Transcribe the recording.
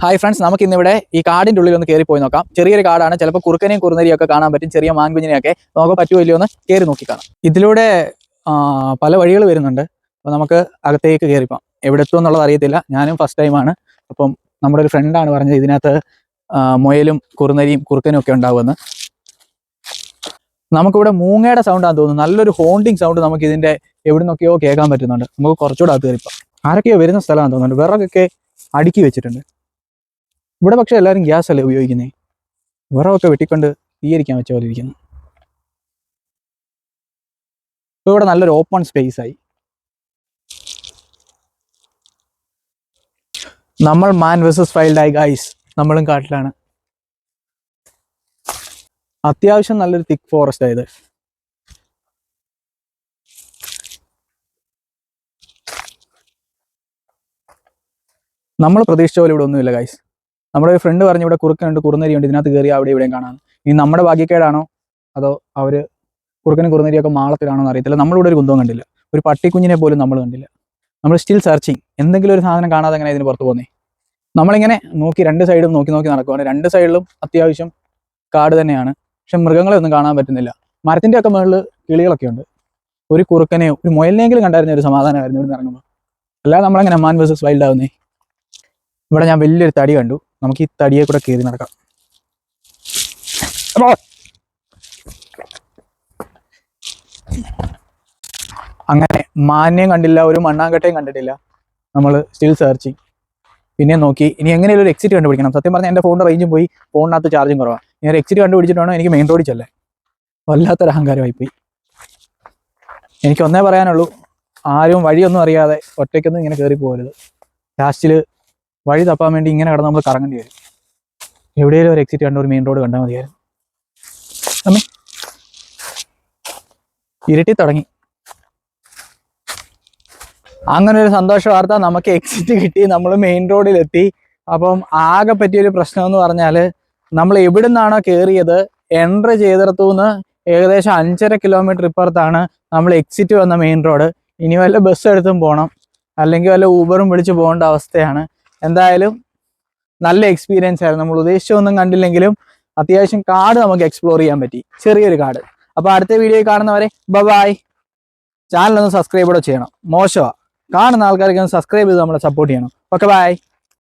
Hi friends, നമുക്ക് ഇന്നിവിടെ ഈ കാടിൻ്റെ ഉള്ളിൽ ഒന്ന് കയറി പോയി നോക്കാം. ചെറിയൊരു കാടാണ്, ചിലപ്പോൾ കുറുക്കനെയും കുറുനരിയും ഒക്കെ കാണാൻ പറ്റും, ചെറിയ മാൻകുഞ്ഞിനെയൊക്കെ നമുക്ക് പറ്റുമോ ഇല്ലയോ എന്ന് കയറി നോക്കി കാണാം. ഇതിലൂടെ പല വഴികൾ വരുന്നുണ്ട്. അപ്പോൾ നമുക്ക് അകത്തേക്ക് കയറിപ്പോം. എവിടെ എത്തും എന്നുള്ളത് അറിയത്തില്ല, ഞാനും ഫസ്റ്റ് ടൈമാണ്. അപ്പം നമ്മുടെ ഒരു ഫ്രണ്ടാണ് പറഞ്ഞത് ഇതിനകത്ത് മുയലും കുറുനരിയും കുറുക്കനും ഒക്കെ ഉണ്ടാവുമെന്ന്. നമുക്കിവിടെ മൂങ്ങയുടെ സൗണ്ടാന്ന് തോന്നുന്നു, നല്ലൊരു ഹോണ്ടിങ് സൗണ്ട് നമുക്ക് ഇതിൻ്റെ എവിടെ നിന്നൊക്കെയോ കേൾക്കാൻ പറ്റുന്നുണ്ട്. നമുക്ക് കുറച്ചുകൂടെ അകത്ത് കയറിപ്പോം. ആരൊക്കെയോ വരുന്ന സ്ഥലമാണെന്ന് തോന്നുന്നുണ്ട്. വിറകൊക്കെ അടുക്കി വെച്ചിട്ടുണ്ട്. ഇവിടെ പക്ഷേ എല്ലാവരും ഗ്യാസ് അല്ലേ ഉപയോഗിക്കുന്നത്. വിറകൊക്കെ വെട്ടിക്കൊണ്ട് തീയരിക്കാൻ വെച്ച പോലെ ഇരിക്കുന്നു. ഇപ്പോൾ ഇവിടെ നല്ലൊരു ഓപ്പൺ സ്പേസ് ആയി. നമ്മൾ മാൻ വേഴ്സസ് വൈൽഡ് ആയി ഗൈസ്. നമ്മളും കാട്ടിലാണ്. അത്യാവശ്യം നല്ലൊരു തിക്ക് ഫോറസ്റ്റ് ആയത്. നമ്മൾ പ്രതീക്ഷിച്ച പോലെ ഇവിടെ ഒന്നുമില്ല ഗൈസ്. നമ്മുടെ ഒരു ഫ്രണ്ട് പറഞ്ഞു ഇവിടെ കുറുക്കനുണ്ട്, കുറുനരിയുണ്ട്, ഇതിനകത്ത് കയറി അവിടെ ഇവിടെയും കാണാൻ. ഇനി നമ്മുടെ ഭാഗ്യക്കേടാണോ അതോ അവർ കുറുക്കനും കുറുനരിയൊക്കെ മാളത്തിലാണോ എന്ന് അറിയത്തില്ല. നമ്മളിവിടെ ഒരു കുന്തവും കണ്ടില്ല, ഒരു പട്ടിക്കുഞ്ഞിനെ പോലും നമ്മൾ കണ്ടില്ല. നമ്മൾ സ്റ്റിൽ സെർച്ചിങ്. എന്തെങ്കിലും ഒരു സാധനം കാണാതെ എങ്ങനെ ഇതിന് പുറത്ത് പോകുന്നേ. നമ്മളിങ്ങനെ നോക്കി രണ്ട് സൈഡും നോക്കി നടക്കുവാണ്. രണ്ട് സൈഡിലും അത്യാവശ്യം കാട് തന്നെയാണ്, പക്ഷെ മൃഗങ്ങളെ ഒന്നും കാണാൻ പറ്റുന്നില്ല. മരത്തിൻ്റെ ഒക്കെ മുകളിൽ കിളികളൊക്കെ ഉണ്ട്. ഒരു കുറുക്കനെയോ ഒരു മുയലിനെങ്കിലും കണ്ടായിരുന്ന ഒരു സമാധാനമായിരുന്നു ഇവിടെ നിന്ന് ഇറങ്ങുമ്പോൾ. അല്ലാതെ നമ്മളെങ്ങനെ മാൻ വേഴ്സസ് വൈൽഡ് ആവുന്നേ. ഇവിടെ ഞാൻ വലിയൊരു തടി കണ്ടു, നമുക്ക് ഈ തടിയെ കൂടെ കയറി നടക്കാം. അങ്ങനെ മാനിനെയും കണ്ടില്ല, ഒരു മണ്ണാങ്കട്ടയും കണ്ടിട്ടില്ല. നമ്മൾ സ്റ്റിൽ സെർച്ചിങ്. പിന്നെ നോക്കി ഇനി എങ്ങനെയും ഒരു എക്സിറ്റ് കണ്ടുപിടിക്കണം. സത്യം പറഞ്ഞാൽ എൻ്റെ ഫോണിൻ്റെ റേഞ്ചും പോയി, ഫോണിനകത്ത് ചാർജും കുറവാണ്. ഞാൻ ഒരു എക്സിറ്റ് കണ്ടുപിടിച്ചിട്ട് വേണം എനിക്ക് മെയിൻ റോഡിൽ ചെല്ലാൻ. വല്ലാത്തൊരു അഹങ്കാരമായിപ്പോയി. എനിക്കൊന്നേ പറയാനുള്ളൂ, ആരും വഴിയൊന്നും അറിയാതെ ഒറ്റയ്ക്കൊന്നും ഇങ്ങനെ കയറി പോകരുത്. ലാസ്റ്റിൽ വഴി തപ്പാൻ വേണ്ടി ഇങ്ങനെ കിടന്ന് നമ്മൾ കറങ്ങേണ്ടി വരും. എവിടെയെങ്കിലും ഒരു എക്സിറ്റ് കണ്ട ഒരു മെയിൻ റോഡ് കണ്ടാൽ മതിയായിരുന്നു. അമ്മേ ഇരുട്ടി തുടങ്ങി. അങ്ങനെ ഒരു സന്തോഷ വാർത്ത, നമുക്ക് എക്സിറ്റ് കിട്ടി, നമ്മൾ മെയിൻ റോഡിലെത്തി. അപ്പം ആകെ പറ്റിയൊരു പ്രശ്നം എന്ന് പറഞ്ഞാൽ, നമ്മൾ എവിടെ നിന്നാണോ കയറിയത് എൻട്രി ചെയ്തിടത്തുനിന്ന് ഏകദേശം 5.5 കിലോമീറ്റർ ഇപ്പുറത്താണ് നമ്മൾ എക്സിറ്റ് വന്ന മെയിൻ റോഡ്. ഇനി വല്ല ബസ് എടുത്തും പോകണം, അല്ലെങ്കിൽ വല്ല ഊബറും വിളിച്ച് പോകേണ്ട അവസ്ഥയാണ്. എന്തായാലും നല്ല എക്സ്പീരിയൻസ് ആയിരുന്നു. നമ്മൾ ഉദ്ദേശിച്ചൊന്നും കണ്ടില്ലെങ്കിലും അത്യാവശ്യം കാട് നമുക്ക് എക്സ്പ്ലോർ ചെയ്യാൻ പറ്റി, ചെറിയൊരു കാട്. അപ്പോൾ അടുത്ത വീഡിയോയിൽ കാണുന്നവരെ ബൈ. ചാനലൊന്ന് സബ്സ്ക്രൈബ് കൂടെ ചെയ്യണം, മോശമാണ്. കാണുന്ന ആൾക്കാർക്ക് ഒന്ന് സബ്സ്ക്രൈബ് ചെയ്ത് നമ്മളെ സപ്പോർട്ട് ചെയ്യണം. Okay bye.